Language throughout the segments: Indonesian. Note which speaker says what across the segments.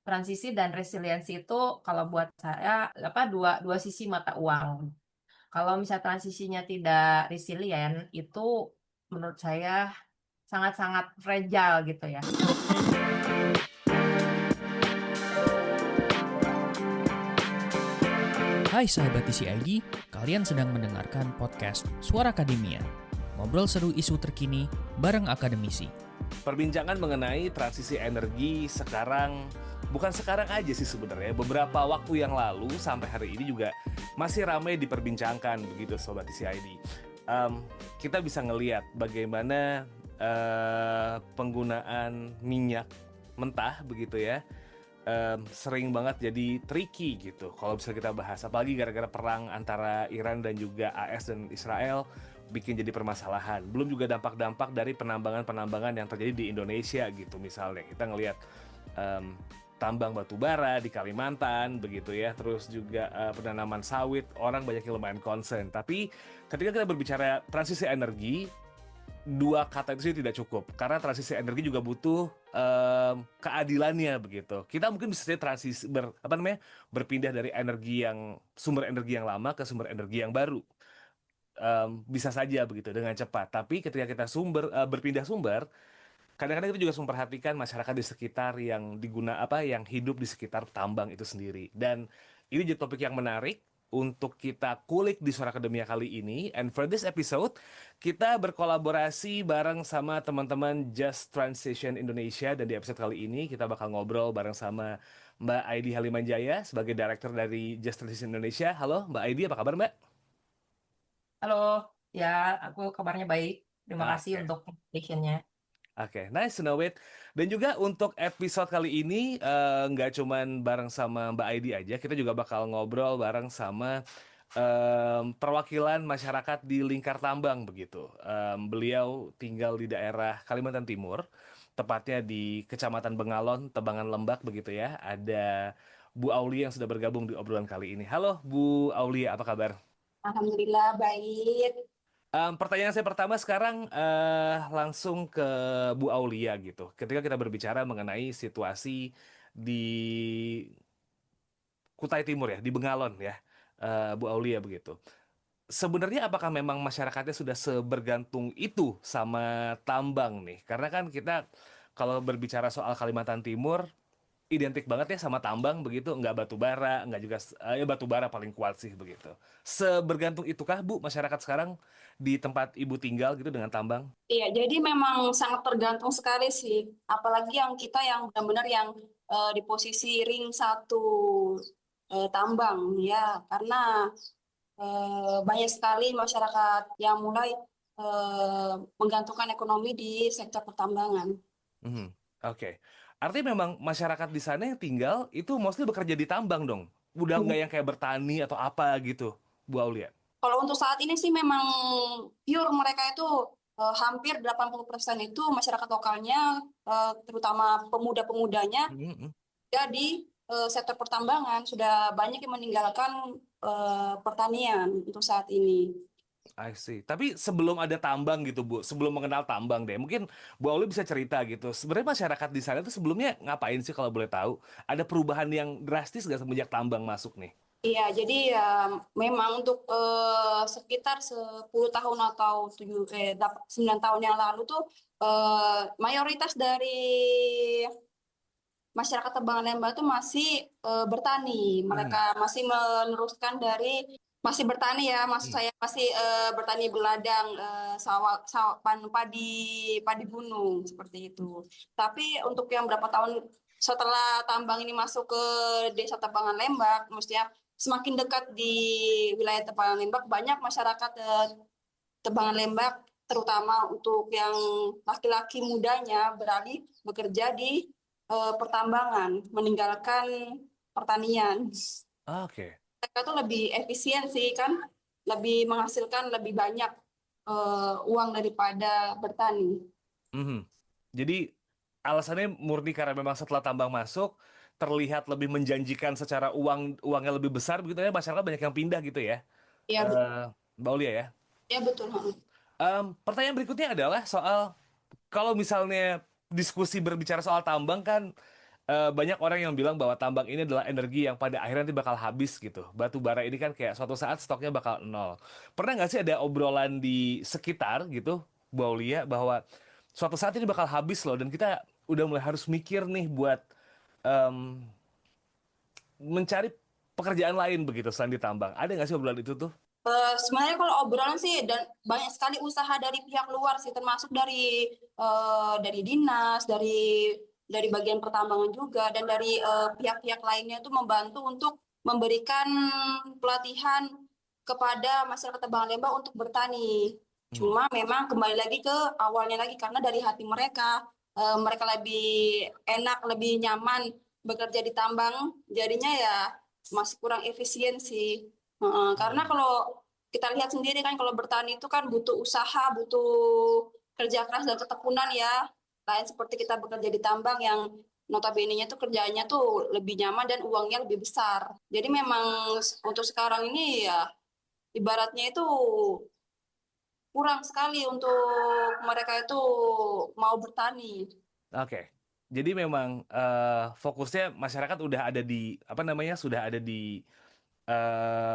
Speaker 1: transisi dan resiliensi itu kalau buat saya apa dua dua sisi mata uang. Kalau misalnya transisinya tidak resilient itu menurut saya sangat-sangat fragile gitu ya.
Speaker 2: Hai sahabat TCID, kalian sedang mendengarkan podcast Suara Akademia. Ngobrol seru isu terkini bareng akademisi.
Speaker 3: Perbincangan mengenai transisi energi bukan sekarang aja sih sebenarnya. Beberapa waktu yang lalu sampai hari ini juga masih ramai diperbincangkan begitu Sobat TCID. Kita bisa ngelihat bagaimana penggunaan minyak mentah begitu ya. Sering banget jadi tricky gitu kalau bisa kita bahas, apalagi gara-gara perang antara Iran dan juga AS dan Israel bikin jadi permasalahan. Belum juga dampak-dampak dari penambangan-penambangan yang terjadi di Indonesia gitu. Misalnya kita ngelihat tambang batu bara di Kalimantan begitu ya, terus juga penanaman sawit, orang banyak yang lumayan concern. Tapi ketika kita berbicara transisi energi, dua kata itu sih tidak cukup, karena transisi energi juga butuh keadilannya begitu. Kita mungkin bisa saja berpindah dari sumber energi yang lama ke sumber energi yang baru. Bisa saja begitu dengan cepat. Tapi ketika kita berpindah sumber, kadang-kadang kita juga harus memperhatikan masyarakat di sekitar yang hidup di sekitar tambang itu sendiri. Dan ini jadi topik yang menarik untuk kita kulik di Suara Akademia kali ini. And for this episode, kita berkolaborasi bareng sama teman-teman Just Transition Indonesia. Dan di episode kali ini kita bakal ngobrol bareng sama Mbak Aidi Halimanjaya sebagai Director dari Just Transition Indonesia. Halo Mbak Aidi, apa kabar Mbak?
Speaker 1: Halo, ya aku kabarnya baik. Terima kasih
Speaker 3: Oke.
Speaker 1: untuk invitation-nya.
Speaker 3: Oke, nice to know it. Dan juga untuk episode kali ini nggak cuman bareng sama Mbak Aidi aja, kita juga bakal ngobrol bareng sama perwakilan masyarakat di Lingkar Tambang begitu. Beliau tinggal di daerah Kalimantan Timur, tepatnya di Kecamatan Bengalon, Tebangan Lembak begitu ya. Ada Bu Aulia yang sudah bergabung di obrolan kali ini. Halo Bu Aulia, apa kabar?
Speaker 4: Alhamdulillah baik.
Speaker 3: Pertanyaan saya pertama sekarang langsung ke Bu Aulia gitu. Ketika kita berbicara mengenai situasi di Kutai Timur ya, di Bengalon ya, Bu Aulia begitu. Sebenarnya apakah memang masyarakatnya sudah sebergantung itu sama tambang nih? Karena kan kita kalau berbicara soal Kalimantan Timur, identik banget ya sama tambang begitu, nggak batu bara, nggak juga ya batu bara paling kuat sih begitu. Sebergantung itukah Bu masyarakat sekarang di tempat Ibu tinggal gitu dengan tambang?
Speaker 4: Iya, jadi memang sangat tergantung sekali sih. Apalagi yang kita yang benar-benar yang di posisi ring satu tambang ya, karena banyak sekali masyarakat yang mulai menggantungkan ekonomi di sektor pertambangan.
Speaker 3: Mhm, oke. Artinya memang masyarakat di sana yang tinggal itu mostly bekerja di tambang dong. Udah nggak yang kayak bertani atau apa gitu, Bu Aulia.
Speaker 4: Kalau untuk saat ini sih memang pure mereka itu hampir 80% itu masyarakat lokalnya, terutama pemuda-pemudanya
Speaker 3: Mhm.
Speaker 4: ya di sektor pertambangan sudah banyak yang meninggalkan pertanian untuk saat ini.
Speaker 3: I see. Tapi sebelum ada tambang gitu, Bu, sebelum mengenal tambang deh, mungkin Bu Aulia bisa cerita gitu. Sebenarnya masyarakat di sana tuh sebelumnya ngapain sih kalau boleh tahu? Ada perubahan yang drastis nggak semenjak tambang masuk nih?
Speaker 4: Iya, jadi ya memang untuk sekitar 10 tahun atau 9 tahun yang lalu tuh mayoritas dari masyarakat Tebangan Lembah itu masih bertani.
Speaker 3: Mhm.
Speaker 4: Mereka masih meneruskan dari masih bertani ya, maksud
Speaker 3: Hmm.
Speaker 4: saya masih bertani beladang, sawah, padi gunung seperti itu. Tapi untuk yang berapa tahun setelah tambang ini masuk ke desa Tebangan Lembak, maksudnya semakin dekat di wilayah Tebangan Lembak, banyak masyarakat Tebangan Lembak, terutama untuk yang laki-laki mudanya beralih bekerja di pertambangan, meninggalkan pertanian.
Speaker 3: Oke.
Speaker 4: Mereka tuh lebih efisien sih kan, lebih menghasilkan lebih banyak uang daripada bertani.
Speaker 3: Mhm. Jadi alasannya murni karena memang setelah tambang masuk terlihat lebih menjanjikan secara uangnya lebih besar begitu ya, masyarakat banyak yang pindah gitu ya.
Speaker 4: Ya,
Speaker 3: Eh, Mbak Aulia ya.
Speaker 4: ya betul.
Speaker 3: Pertanyaan berikutnya adalah soal kalau misalnya diskusi berbicara soal tambang kan banyak orang yang bilang bahwa tambang ini adalah energi yang pada akhirnya nanti bakal habis gitu. Batu bara ini kan kayak suatu saat stoknya bakal nol. Pernah nggak sih ada obrolan di sekitar gitu, Bu Aulia, bahwa suatu saat ini bakal habis loh dan kita udah mulai harus mikir nih buat em, mencari pekerjaan lain begitu selain di tambang. Ada nggak sih obrolan itu tuh?
Speaker 4: Sebenarnya kalau obrolan sih dan banyak sekali usaha dari pihak luar sih, termasuk dari dinas, dari bagian pertambangan juga, dan dari pihak-pihak lainnya itu membantu untuk memberikan pelatihan kepada masyarakat Tabanan Lembang untuk bertani.
Speaker 3: Hmm.
Speaker 4: Cuma memang kembali lagi ke awalnya lagi karena dari hati mereka, mereka lebih enak, lebih nyaman bekerja di tambang, jadinya ya masih kurang efisiensi. Karena
Speaker 3: Hmm.
Speaker 4: kalau kita lihat sendiri kan kalau bertani itu kan butuh usaha, butuh kerja keras dan ketekunan ya. Lain seperti kita bekerja di tambang yang notabene-nya tuh kerjanya tuh lebih nyaman dan uangnya lebih besar. Jadi memang untuk sekarang ini ya ibaratnya itu kurang sekali untuk mereka itu mau bertani.
Speaker 3: Oke. Jadi memang fokusnya masyarakat udah ada di apa namanya sudah ada di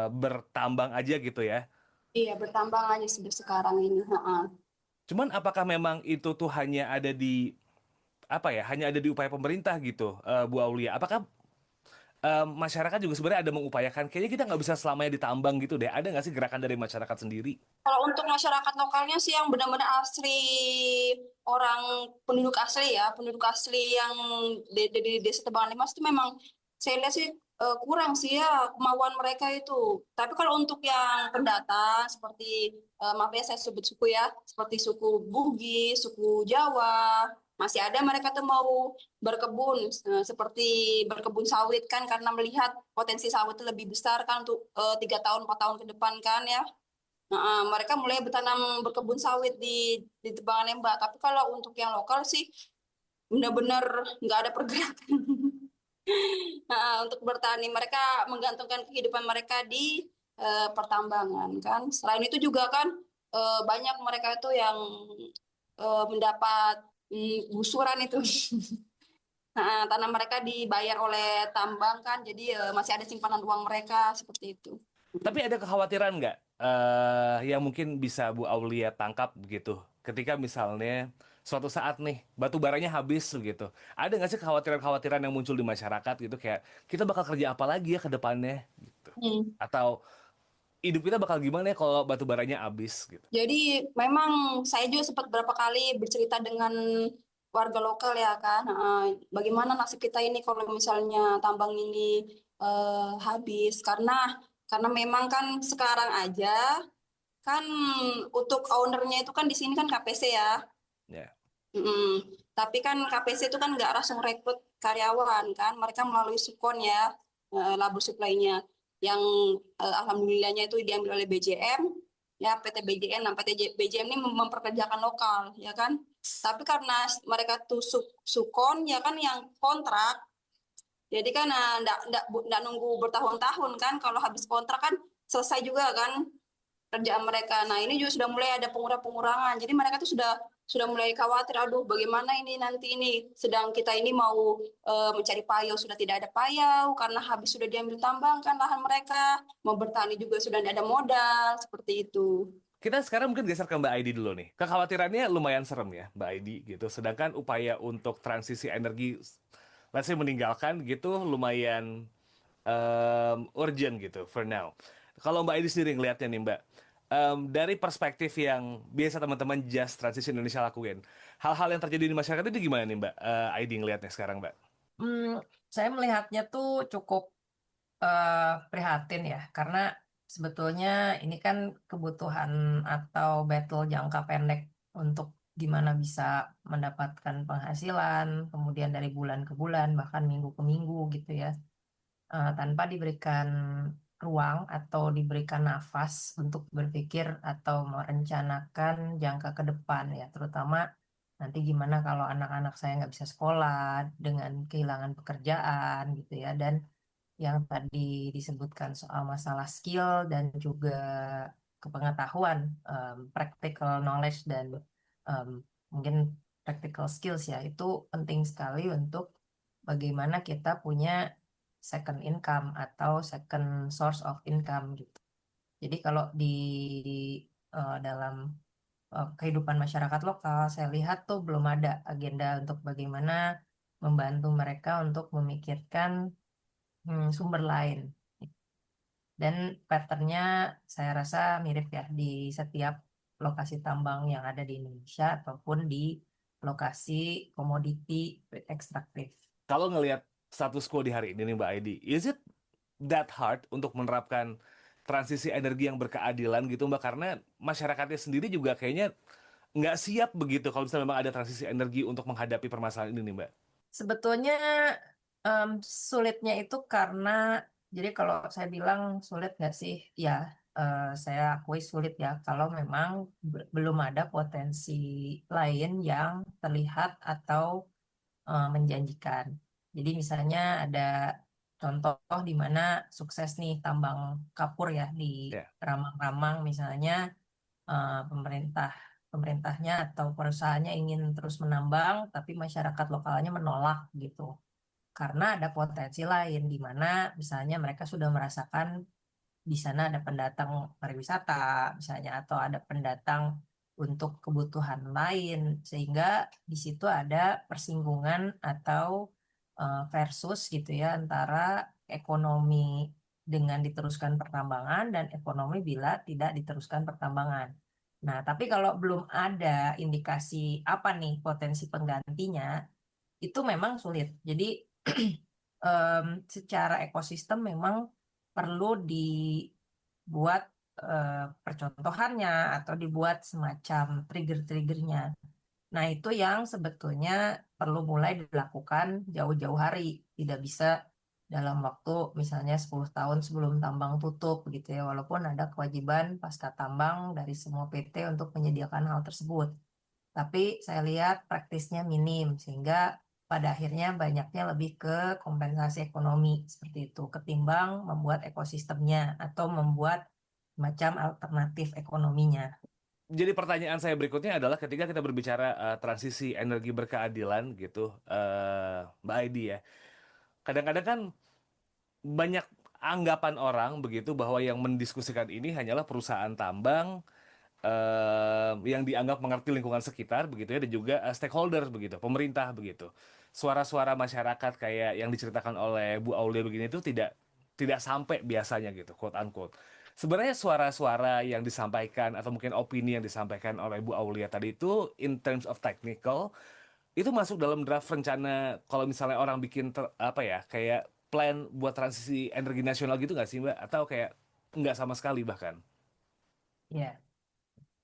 Speaker 3: bertambang aja gitu ya.
Speaker 4: Iya, bertambang aja sekarang ini.
Speaker 3: Cuman apakah memang itu tuh hanya ada di apa ya? Hanya ada di upaya pemerintah gitu, Bu Aulia? Apakah masyarakat juga sebenarnya ada mengupayakan? Kayaknya kita nggak bisa selamanya ditambang gitu deh. Ada nggak sih gerakan dari masyarakat sendiri?
Speaker 4: Kalau untuk masyarakat lokalnya sih yang benar-benar asli orang penduduk asli yang di Desa Tebangan Limas itu memang saya lihat sih kurang sih ya kemauan mereka itu. Tapi kalau untuk yang pendatang seperti maaf ya saya sebut suku ya, seperti suku Bugis, suku Jawa, masih ada mereka tuh mau berkebun seperti berkebun sawit kan karena melihat potensi sawit itu lebih besar kan untuk 3 tahun 4 tahun ke depan kan ya. Nah, mereka mulai berkebun sawit di Tebangan Lembak. Tapi kalau untuk yang lokal sih benar-benar nggak ada pergerakan. Nah, untuk bertani mereka menggantungkan kehidupan mereka di pertambangan kan. Selain itu juga kan banyak mereka itu yang mendapat gusuran itu. Nah, tanah mereka dibayar oleh tambang kan, jadi masih ada simpanan uang mereka seperti itu.
Speaker 3: Tapi ada kekhawatiran nggak yang mungkin bisa Bu Aulia tangkap begitu? Ketika misalnya suatu saat nih batu baranya habis begitu. Ada nggak sih kekhawatiran-kekhawatiran yang muncul di masyarakat gitu kayak kita bakal kerja apa lagi ya ke depannya gitu?
Speaker 4: Hmm.
Speaker 3: Atau hidup kita bakal gimana ya kalau batu baranya habis gitu?
Speaker 4: Jadi memang saya juga sempat berapa kali bercerita dengan warga lokal ya kan, bagaimana nasib kita ini kalau misalnya tambang ini habis karena memang kan sekarang aja kan untuk ownernya itu kan di sini kan KPC ya.
Speaker 3: Ya.
Speaker 4: Mm-mm. Tapi kan KPC itu kan nggak langsung rekrut karyawan kan, mereka melalui Sukon ya, labor supply-nya, yang alhamdulillahnya itu diambil oleh BJM, ya PT BJM, nah PT BJM ini memperkerjakan lokal, ya kan. Tapi karena mereka tuh Sukon, ya kan yang kontrak, jadi kan nggak nunggu bertahun-tahun kan, kalau habis kontrak kan selesai juga kan kerjaan mereka. Nah, ini juga sudah mulai ada pengurangan. Jadi mereka tuh sudah mulai khawatir, aduh bagaimana ini nanti ini sedang kita ini mau mencari payau sudah tidak ada payau karena habis sudah diambil tambang kan lahan mereka, mau bertani juga sudah tidak ada modal, seperti itu.
Speaker 3: Kita sekarang mungkin geser ke Mbak Aidi dulu nih. Kekhawatirannya lumayan serem ya, Mbak Aidi gitu. Sedangkan upaya untuk transisi energi, let's say meninggalkan gitu, lumayan urgent gitu for now. Kalau Mbak Aidi sendiri ngelihatnya nih Mbak, dari perspektif yang biasa teman-teman Just Transition Indonesia lakuin, hal-hal yang terjadi di masyarakat itu gimana nih Mbak Aidi ngelihatnya sekarang Mbak?
Speaker 1: Hmm, saya melihatnya tuh cukup prihatin ya, karena sebetulnya ini kan kebutuhan atau battle jangka pendek untuk gimana bisa mendapatkan penghasilan, kemudian dari bulan ke bulan, bahkan minggu ke minggu gitu ya, tanpa diberikan ruang atau diberikan nafas untuk berpikir atau merencanakan jangka ke depan ya, terutama nanti gimana kalau anak-anak saya nggak bisa sekolah dengan kehilangan pekerjaan gitu ya, dan yang tadi disebutkan soal masalah skill dan juga kepengetahuan, practical knowledge dan mungkin practical skills ya, itu penting sekali untuk bagaimana kita punya second income atau second source of income gitu. Jadi kalau di dalam kehidupan masyarakat lokal, saya lihat tuh belum ada agenda untuk bagaimana membantu mereka untuk memikirkan sumber lain. Dan patternnya saya rasa mirip ya di setiap lokasi tambang yang ada di Indonesia ataupun di lokasi komoditi ekstraktif.
Speaker 3: Kalau ngelihat status quo di hari ini nih Mbak Aidi, is it that hard untuk menerapkan transisi energi yang berkeadilan gitu Mbak? Karena masyarakatnya sendiri juga kayaknya nggak siap begitu kalau misalnya memang ada transisi energi untuk menghadapi permasalahan ini nih Mbak.
Speaker 1: Sebetulnya sulitnya itu karena, jadi kalau saya bilang sulit nggak sih? Ya, saya akui sulit ya kalau memang belum ada potensi lain yang terlihat atau menjanjikan. Jadi misalnya ada contoh di mana sukses nih tambang kapur ya di
Speaker 3: Ya.
Speaker 1: Ramang-Ramang misalnya, pemerintahnya atau perusahaannya ingin terus menambang tapi masyarakat lokalnya menolak gitu. Karena ada potensi lain di mana misalnya mereka sudah merasakan di sana ada pendatang pariwisata misalnya atau ada pendatang untuk kebutuhan lain sehingga di situ ada persinggungan atau versus gitu ya antara ekonomi dengan diteruskan pertambangan dan ekonomi bila tidak diteruskan pertambangan. Nah, tapi kalau belum ada indikasi apa nih potensi penggantinya, itu memang sulit. Jadi secara ekosistem memang perlu dibuat percontohannya atau dibuat semacam trigger-triggernya. Nah, itu yang sebetulnya perlu mulai dilakukan jauh-jauh hari. Tidak bisa dalam waktu misalnya 10 tahun sebelum tambang tutup gitu ya. Walaupun ada kewajiban pasca tambang dari semua PT untuk menyediakan hal tersebut. Tapi saya lihat praktisnya minim, sehingga pada akhirnya banyaknya lebih ke kompensasi ekonomi seperti itu, ketimbang membuat ekosistemnya atau membuat macam alternatif ekonominya.
Speaker 3: Jadi pertanyaan saya berikutnya adalah ketika kita berbicara transisi energi berkeadilan gitu, Mbak Aidi ya. Kadang-kadang kan banyak anggapan orang begitu bahwa yang mendiskusikan ini hanyalah perusahaan tambang yang dianggap mengerti lingkungan sekitar begitu ya dan juga stakeholder begitu, pemerintah begitu. Suara-suara masyarakat kayak yang diceritakan oleh Bu Aulia begini itu tidak tidak sampai biasanya gitu, quote unquote. Sebenarnya suara-suara yang disampaikan atau mungkin opini yang disampaikan oleh Bu Aulia tadi itu in terms of technical itu masuk dalam draft rencana kalau misalnya orang bikin apa ya kayak plan buat transisi energi nasional gitu nggak sih Mbak? Atau kayak nggak sama sekali bahkan?
Speaker 1: Ya,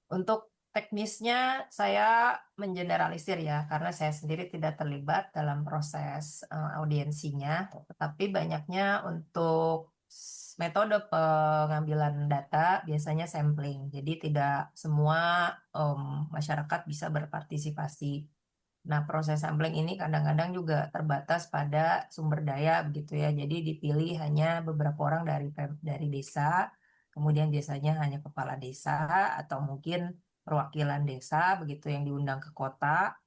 Speaker 1: untuk teknisnya saya mengeneralisir ya, karena saya sendiri tidak terlibat dalam proses audiensinya, tetapi banyaknya untuk metode pengambilan data biasanya sampling, jadi tidak semua masyarakat bisa berpartisipasi. Nah, proses sampling ini kadang-kadang juga terbatas pada sumber daya begitu ya. Jadi dipilih hanya beberapa orang dari desa, kemudian biasanya hanya kepala desa atau mungkin perwakilan desa begitu yang diundang ke kota.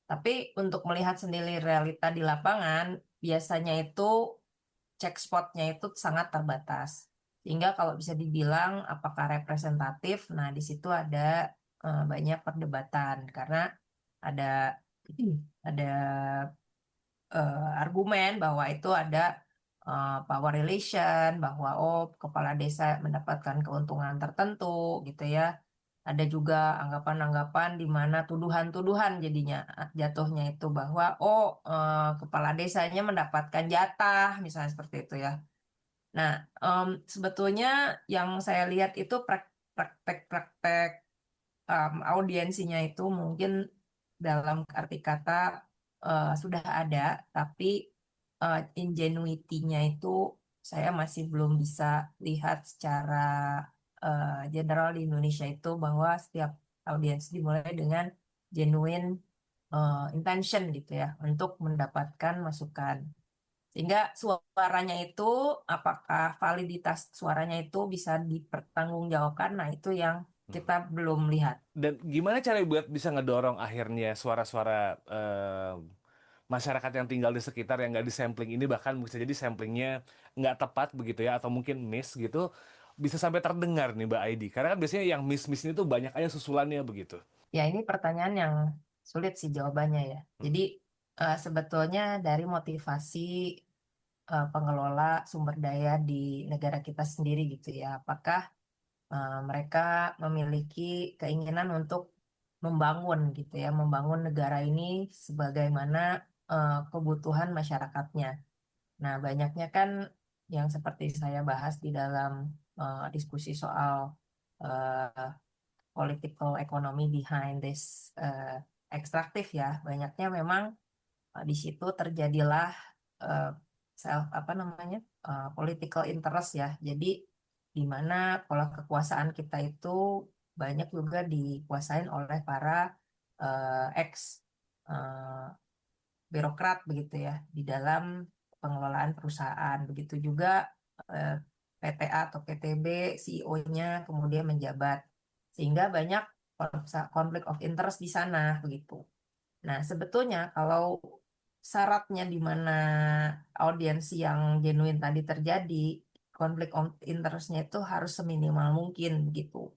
Speaker 1: Tapi untuk melihat sendiri realita di lapangan, biasanya itu check spotnya itu sangat terbatas. Sehingga kalau bisa dibilang apakah representatif, nah di situ ada banyak perdebatan karena ada ada argumen bahwa itu ada power relation, bahwa oh kepala desa mendapatkan keuntungan tertentu gitu ya. Ada juga anggapan-anggapan di mana tuduhan-tuduhan jadinya jatuhnya itu bahwa oh kepala desanya mendapatkan jatah misalnya seperti itu ya. Nah, sebetulnya yang saya lihat itu praktek-praktek audiensinya itu mungkin dalam arti kata sudah ada, tapi ingenuity-nya itu saya masih belum bisa lihat secara general di Indonesia itu bahwa setiap audiens dimulai dengan genuine intention gitu ya untuk mendapatkan masukan. Sehingga suaranya itu, apakah validitas suaranya itu bisa dipertanggungjawabkan, nah itu yang kita belum lihat.
Speaker 3: Dan gimana cara buat bisa ngedorong akhirnya suara-suara masyarakat yang tinggal di sekitar yang nggak disampling ini bahkan bisa jadi samplingnya nggak tepat begitu ya, atau mungkin miss gitu, bisa sampai terdengar nih Mbak Aidi. Karena kan biasanya yang miss-miss ini tuh banyak aja susulannya begitu.
Speaker 1: Ya, ini pertanyaan yang sulit sih jawabannya ya.
Speaker 3: Hmm.
Speaker 1: Jadi sebetulnya dari motivasi pengelola sumber daya di negara kita sendiri gitu ya. Apakah mereka memiliki keinginan untuk membangun gitu ya, membangun negara ini sebagaimana kebutuhan masyarakatnya. Nah, banyaknya kan yang seperti saya bahas di dalam diskusi soal uh, political economy behind this ekstraktif ya, banyaknya memang di situ terjadilah uh, apa namanya political interest ya. Jadi di mana pola kekuasaan kita itu banyak juga dikuasain oleh para ex uh, birokrat begitu ya di dalam pengelolaan perusahaan. Begitu juga eh, PTA atau PTB CEO-nya kemudian menjabat sehingga banyak konflik of interest di sana begitu. Nah, sebetulnya kalau syaratnya di mana audiens yang genuine tadi terjadi, konflik of interest-nya itu harus seminimal mungkin gitu.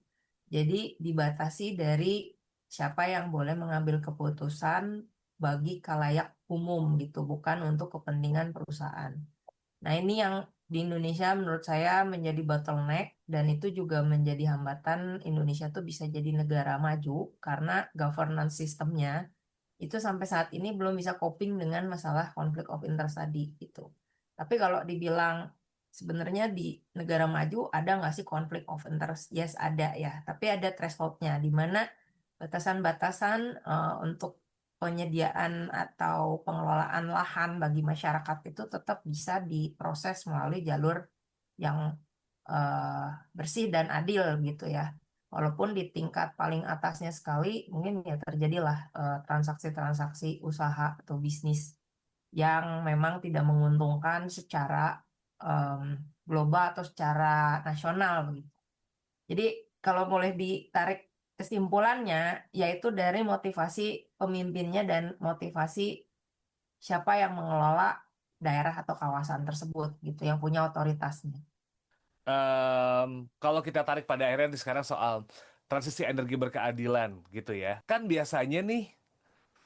Speaker 1: Jadi dibatasi dari siapa yang boleh mengambil keputusan bagi khalayak umum gitu, bukan untuk kepentingan perusahaan. Nah, ini yang di Indonesia menurut saya menjadi bottleneck dan itu juga menjadi hambatan Indonesia tuh bisa jadi negara maju karena governance sistemnya itu sampai saat ini belum bisa coping dengan masalah konflik of interest tadi gitu. Tapi kalau dibilang sebenarnya di negara maju ada nggak sih konflik of interest? Yes, ada ya. Tapi ada thresholdnya di mana batasan-batasan untuk penyediaan atau pengelolaan lahan bagi masyarakat itu tetap bisa diproses melalui jalur yang bersih dan adil gitu ya. Walaupun di tingkat paling atasnya sekali mungkin ya terjadilah transaksi-transaksi usaha atau bisnis yang memang tidak menguntungkan secara global atau secara nasional begitu. Jadi kalau boleh ditarik kesimpulannya yaitu dari motivasi pemimpinnya dan motivasi siapa yang mengelola daerah atau kawasan tersebut gitu yang punya otoritasnya.
Speaker 3: Kalau kita tarik pada akhirnya di sekarang soal transisi energi berkeadilan gitu ya, kan biasanya nih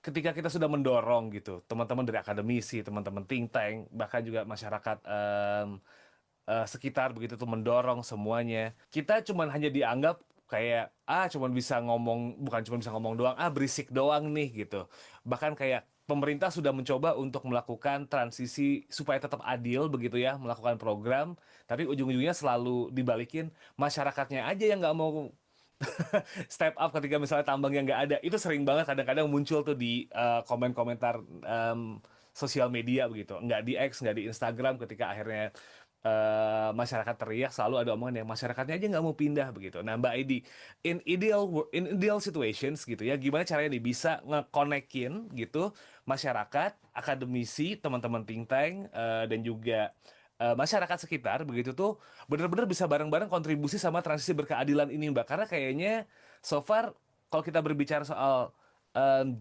Speaker 3: ketika kita sudah mendorong gitu, teman-teman dari akademisi, teman-teman think tank, bahkan juga masyarakat sekitar begitu tuh mendorong semuanya, kita cuman hanya dianggap kayak cuman bisa ngomong, bukan cuma bisa ngomong doang, berisik doang nih gitu. Bahkan kayak pemerintah sudah mencoba untuk melakukan transisi supaya tetap adil begitu ya, melakukan program, tapi ujung-ujungnya selalu dibalikin masyarakatnya aja yang nggak mau step up ketika misalnya tambang yang nggak ada. Itu sering banget kadang-kadang muncul tuh di komen-komentar sosial media begitu, nggak di X, nggak di Instagram, ketika akhirnya masyarakat teriak, selalu ada omongan yang masyarakatnya aja nggak mau pindah begitu. Nah, Mbak Aidi, in ideal situations gitu ya, gimana caranya nih bisa ngekonekin gitu masyarakat, akademisi, teman-teman think tank, dan juga masyarakat sekitar begitu tuh benar-benar bisa bareng-bareng kontribusi sama transisi berkeadilan ini Mbak. Karena kayaknya so far kalau kita berbicara soal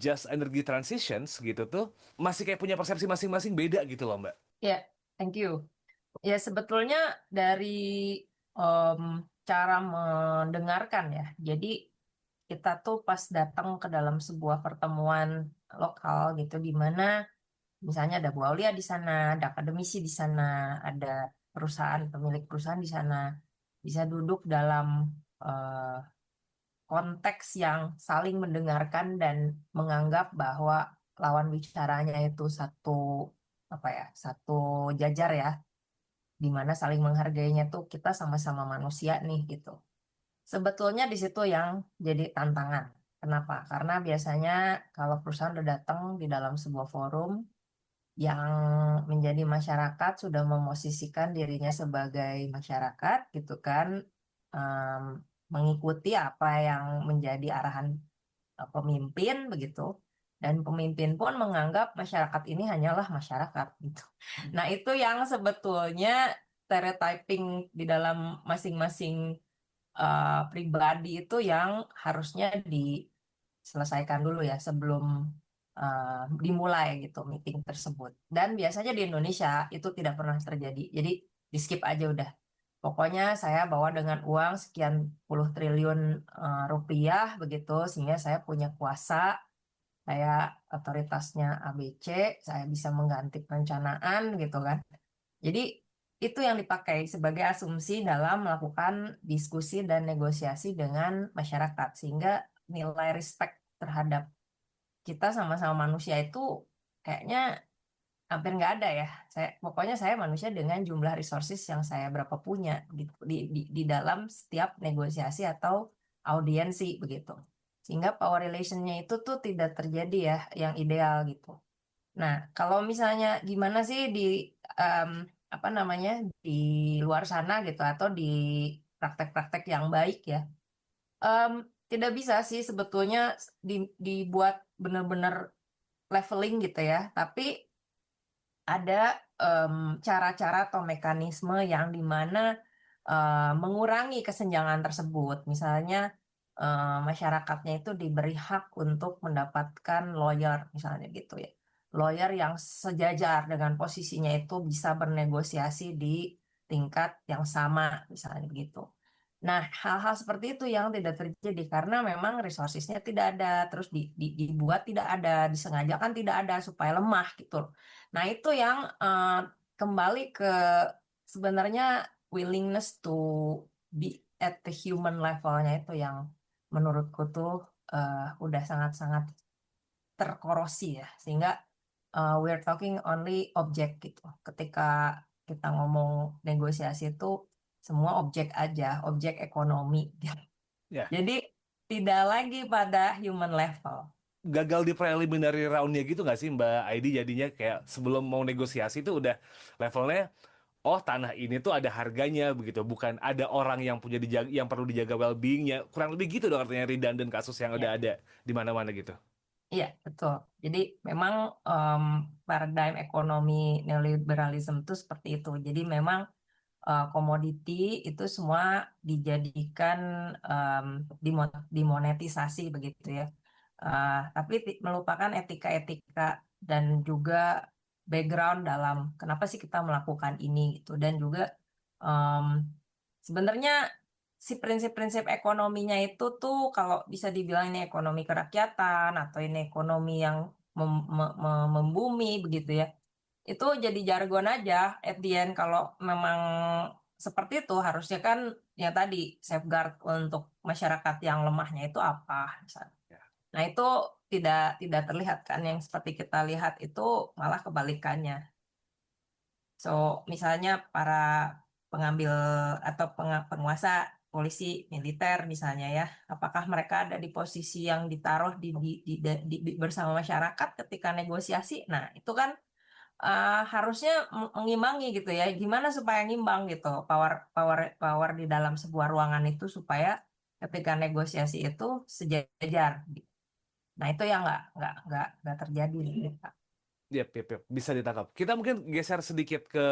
Speaker 3: just energy transitions gitu tuh masih kayak punya persepsi masing-masing beda gitu loh Mbak.
Speaker 1: Ya, thank you. Ya, sebetulnya dari cara mendengarkan ya. Jadi kita tuh pas datang ke dalam sebuah pertemuan lokal gitu, di mana misalnya ada Bu Aulia di sana, ada akademisi di sana, ada perusahaan, pemilik perusahaan di sana, bisa duduk dalam eh, konteks yang saling mendengarkan dan menganggap bahwa lawan bicaranya itu satu apa ya, satu jajar ya, di mana saling menghargainya tuh kita sama-sama manusia nih gitu. Sebetulnya di situ yang jadi tantangan. Kenapa? Karena biasanya kalau perusahaan udah datang di dalam sebuah forum yang menjadi masyarakat sudah memosisikan dirinya sebagai masyarakat gitu kan, em, mengikuti apa yang menjadi arahan pemimpin begitu, dan pemimpin pun menganggap masyarakat ini hanyalah masyarakat gitu. Nah, itu yang sebetulnya stereotyping di dalam masing-masing pribadi itu yang harusnya diselesaikan dulu ya sebelum dimulai gitu meeting tersebut. Dan biasanya di Indonesia itu tidak pernah terjadi. Jadi di skip aja udah. Pokoknya saya bawa dengan uang sekian puluh triliun rupiah begitu, sehingga saya punya kuasa, saya otoritasnya ABC, saya bisa mengganti perencanaan gitu kan. Jadi itu yang dipakai sebagai asumsi dalam melakukan diskusi dan negosiasi dengan masyarakat, sehingga nilai respect terhadap kita sama-sama manusia itu kayaknya hampir nggak ada ya. Pokoknya saya manusia dengan jumlah resources yang saya berapa punya gitu, di dalam setiap negosiasi atau audiensi begitu. Sehingga power relationnya itu tuh tidak terjadi ya yang ideal gitu. Nah, kalau misalnya gimana sih di apa namanya di luar sana gitu atau di praktek-praktek yang baik ya, tidak bisa sih sebetulnya dibuat benar-benar leveling gitu ya, tapi ada cara-cara atau mekanisme yang dimana mengurangi kesenjangan tersebut. Misalnya masyarakatnya itu diberi hak untuk mendapatkan lawyer, misalnya gitu ya. Lawyer yang sejajar dengan posisinya itu bisa bernegosiasi di tingkat yang sama, misalnya begitu. Nah, hal-hal seperti itu yang tidak terjadi karena memang resourcesnya tidak ada, terus dibuat tidak ada, disengajakan tidak ada supaya lemah gitu. Nah, itu yang kembali ke sebenarnya willingness to be at the human levelnya itu yang menurutku tuh udah sangat-sangat terkorosi ya, sehingga we're talking only object gitu. Ketika kita ngomong negosiasi itu semua objek aja, objek ekonomi.
Speaker 3: Ya,
Speaker 1: Jadi tidak lagi pada human level.
Speaker 3: gagal di preliminary roundnya gitu nggak sih Mbak Aidi, jadinya kayak sebelum mau negosiasi itu udah levelnya, oh tanah ini tuh ada harganya begitu, bukan ada orang yang punya dijaga, yang perlu dijaga well-beingnya, kurang lebih gitu dong artinya redundant kasus yang udah
Speaker 1: Ya,
Speaker 3: ada di mana-mana gitu.
Speaker 1: iya betul. Jadi memang paradigm ekonomi neoliberalism itu seperti itu. Jadi memang komoditi itu semua dijadikan dimonetisasi begitu ya. Tapi melupakan etika-etika dan juga background dalam kenapa sih kita melakukan ini gitu, dan juga em, sebenarnya si prinsip-prinsip ekonominya itu tuh kalau bisa dibilang ini ekonomi kerakyatan atau ini ekonomi yang membumi begitu ya, itu jadi jargon aja at the end. Kalau memang seperti itu harusnya kan ya tadi safeguard untuk masyarakat yang lemahnya itu apa misalnya.
Speaker 3: Ya.
Speaker 1: Nah, itu tidak terlihat kan, yang seperti kita lihat itu malah kebalikannya. So, misalnya para pengambil atau penguasa, polisi, militer misalnya ya, apakah mereka ada di posisi yang ditaruh bersama masyarakat ketika negosiasi? Nah, itu kan harusnya mengimbangi gitu ya. Gimana supaya ngimbang gitu power power power di dalam sebuah ruangan itu supaya ketika negosiasi itu sejajar. Nah, itu yang nggak terjadi nih, Pak.
Speaker 3: Yep, yep, yep. Bisa ditangkap. Kita mungkin geser sedikit ke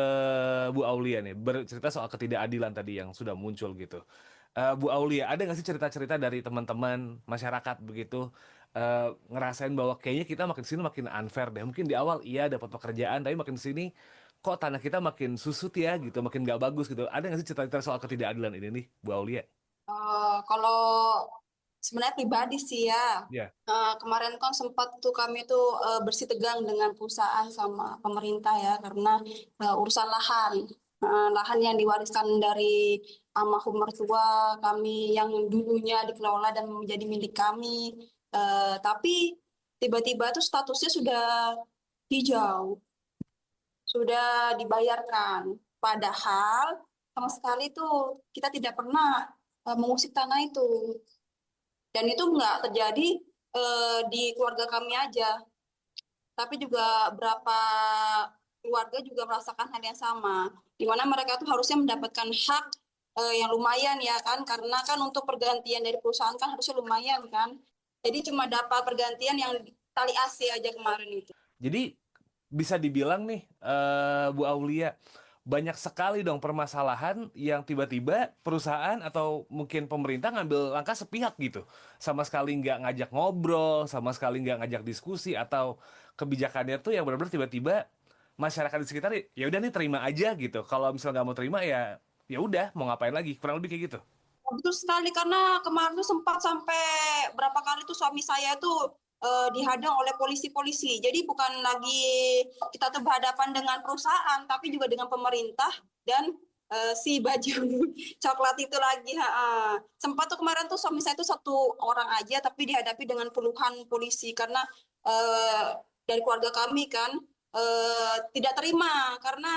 Speaker 3: Bu Aulia nih, bercerita soal ketidakadilan tadi yang sudah muncul gitu. Bu Aulia, ada nggak sih cerita-cerita dari teman-teman masyarakat begitu, ngerasain bahwa kayaknya kita makin sini makin unfair deh. Mungkin di awal iya dapat pekerjaan, tapi makin sini kok tanah kita makin susut ya gitu, makin nggak bagus gitu. Ada nggak sih cerita-cerita soal ketidakadilan ini nih, Bu Aulia?
Speaker 4: Kalau sebenarnya pribadi sih ya,
Speaker 3: Ya,
Speaker 4: kemarin kan sempat tuh kami tuh bersih tegang dengan perusahaan sama pemerintah ya, karena urusan lahan. Lahan yang diwariskan dari almarhum mertua kami yang dulunya dikelola dan menjadi milik kami. Tapi tiba-tiba tuh statusnya sudah hijau, sudah dibayarkan. Padahal sama sekali tuh kita tidak pernah mengusik tanah itu. Dan itu nggak terjadi di keluarga kami aja, tapi juga berapa keluarga juga merasakan hal yang sama, di mana mereka tuh harusnya mendapatkan hak yang lumayan ya kan, karena kan untuk pergantian dari perusahaan kan harusnya lumayan kan. Jadi cuma dapat pergantian yang tali AC aja kemarin itu.
Speaker 3: jadi bisa dibilang nih, Bu Aulia, banyak sekali dong permasalahan yang tiba-tiba perusahaan atau mungkin pemerintah ngambil langkah sepihak gitu. Sama sekali nggak ngajak ngobrol, sama sekali nggak ngajak diskusi, atau kebijakannya tuh yang benar-benar tiba-tiba masyarakat di sekitar ya udah nih terima aja gitu. Kalau misalnya nggak mau terima ya ya udah mau ngapain lagi, kurang lebih kayak gitu.
Speaker 4: Betul sekali, karena kemarin tuh sempat sampai berapa kali tuh suami saya tuh dihadang oleh polisi-polisi. Jadi bukan lagi kita tuh berhadapan dengan perusahaan, tapi juga dengan pemerintah dan si baju coklat itu lagi. Sempat tuh kemarin tuh suami saya tuh satu orang aja, tapi dihadapi dengan puluhan polisi karena dari keluarga kami kan tidak terima karena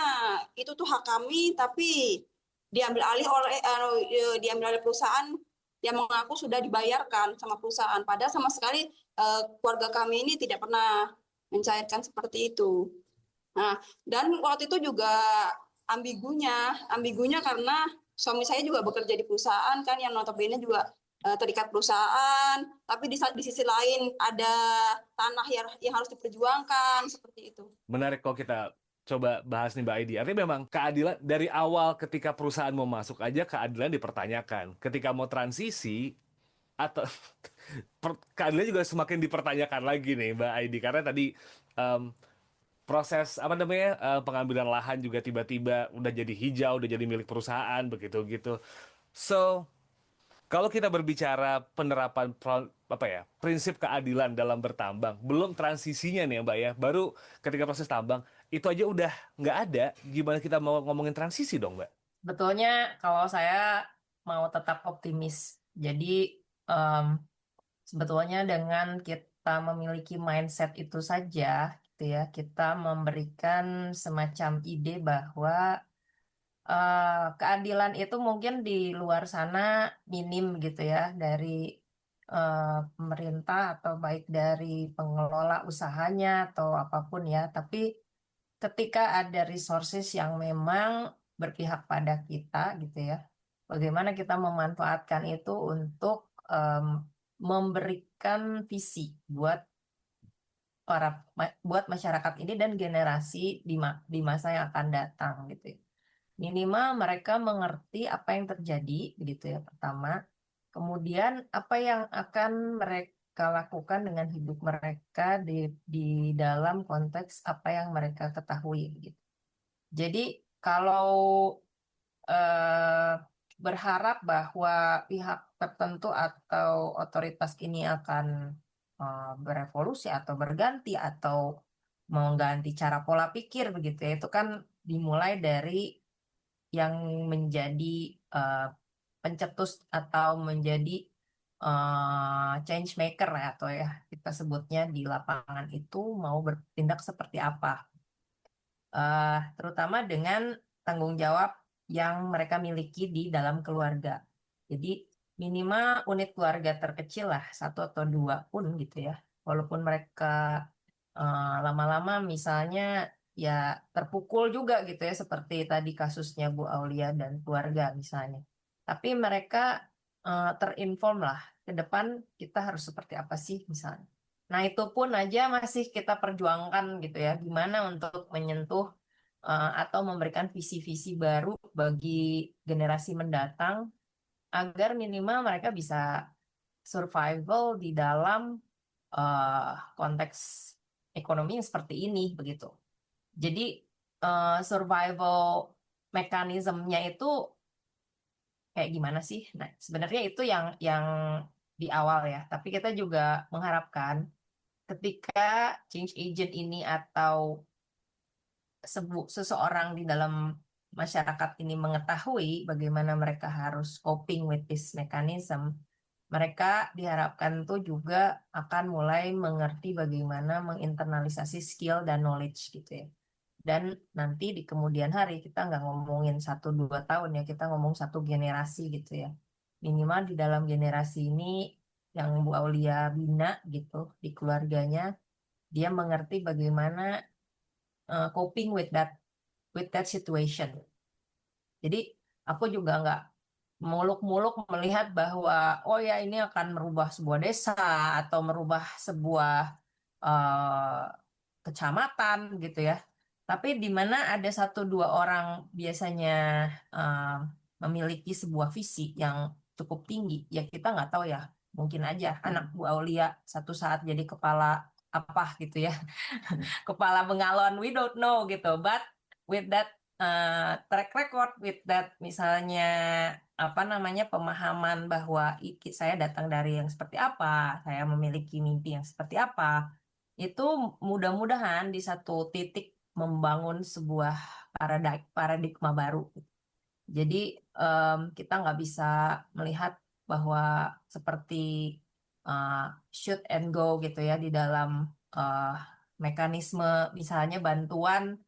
Speaker 4: itu tuh hak kami, tapi diambil alih perusahaan yang mengaku sudah dibayarkan sama perusahaan. Padahal sama sekali keluarga kami ini tidak pernah mencairkan seperti itu. Nah, dan waktu itu juga ambigunya karena suami saya juga bekerja di perusahaan kan yang notabene juga terikat perusahaan, tapi di sisi lain ada tanah yang harus diperjuangkan seperti itu.
Speaker 3: Menarik kalau kita coba bahas nih Mbak Aidi. Artinya memang keadilan dari awal ketika perusahaan mau masuk aja keadilan dipertanyakan. Ketika mau transisi atau keadilan juga semakin dipertanyakan lagi nih Mbak Aidi, karena tadi em, proses apa namanya pengambilan lahan juga tiba-tiba udah jadi hijau, udah jadi milik perusahaan begitu gitu. So kalau kita berbicara penerapan apa ya prinsip keadilan dalam bertambang, belum transisinya nih ya Mbak ya, baru ketika proses tambang itu aja udah nggak ada. Gimana kita mau ngomongin transisi dong Mbak?
Speaker 1: Sebetulnya kalau saya mau tetap optimis. Jadi em, sebetulnya dengan kita memiliki mindset itu saja, gitu ya, kita memberikan semacam ide bahwa keadilan itu mungkin di luar sana minim gitu ya dari pemerintah atau baik dari pengelola usahanya atau apapun ya. Tapi ketika ada resources yang memang berpihak pada kita gitu ya, bagaimana kita memanfaatkan itu untuk memberikan visi buat masyarakat ini dan generasi di masa yang akan datang gitu ya. Minimal mereka mengerti apa yang terjadi, begitu ya, pertama. Kemudian apa yang akan mereka lakukan dengan hidup mereka di dalam konteks apa yang mereka ketahui, gitu. Jadi kalau eh, berharap bahwa pihak tertentu atau otoritas ini akan berevolusi atau berganti atau mengganti cara pola pikir, begitu ya, itu kan dimulai dari yang menjadi eh, pencetus atau menjadi change maker ya, atau ya kita sebutnya di lapangan itu mau bertindak seperti apa. Terutama dengan tanggung jawab yang mereka miliki di dalam keluarga. Jadi minimal unit keluarga terkecil lah, satu atau dua pun gitu ya. Walaupun mereka lama-lama misalnya ya terpukul juga gitu ya, seperti tadi kasusnya Bu Aulia dan keluarga misalnya. Tapi mereka terinform lah ke depan kita harus seperti apa sih misalnya. Nah itu pun aja masih kita perjuangkan gitu ya, gimana untuk menyentuh atau memberikan visi-visi baru bagi generasi mendatang agar minimal mereka bisa survival di dalam konteks ekonomi yang seperti ini begitu. Jadi survival mekanismenya itu kayak gimana sih? Nah, sebenarnya itu yang di awal ya. Tapi kita juga mengharapkan ketika change agent ini atau seseorang di dalam masyarakat ini mengetahui bagaimana mereka harus coping with this mechanism, mereka diharapkan tuh juga akan mulai mengerti bagaimana menginternalisasi skill dan knowledge gitu ya. Dan nanti di kemudian hari kita nggak ngomongin 1-2 tahun ya, kita ngomong satu generasi gitu ya. Minimal di dalam generasi ini yang Bu Aulia bina gitu di keluarganya, dia mengerti bagaimana coping with that situation. Jadi aku juga nggak muluk-muluk melihat bahwa oh ya ini akan merubah sebuah desa atau merubah sebuah kecamatan gitu ya. Tapi di mana ada satu dua orang biasanya memiliki sebuah visi yang cukup tinggi, ya kita nggak tahu ya. Mungkin aja anak Bu Aulia satu saat jadi kepala apa gitu ya, kepala bengalon, we don't know gitu. But with that track record, with that misalnya apa namanya pemahaman bahwa saya datang dari yang seperti apa, saya memiliki mimpi yang seperti apa, itu mudah-mudahan di satu titik membangun sebuah paradigma baru. Jadi kita nggak bisa melihat bahwa seperti shoot and go gitu ya di dalam mekanisme misalnya bantuan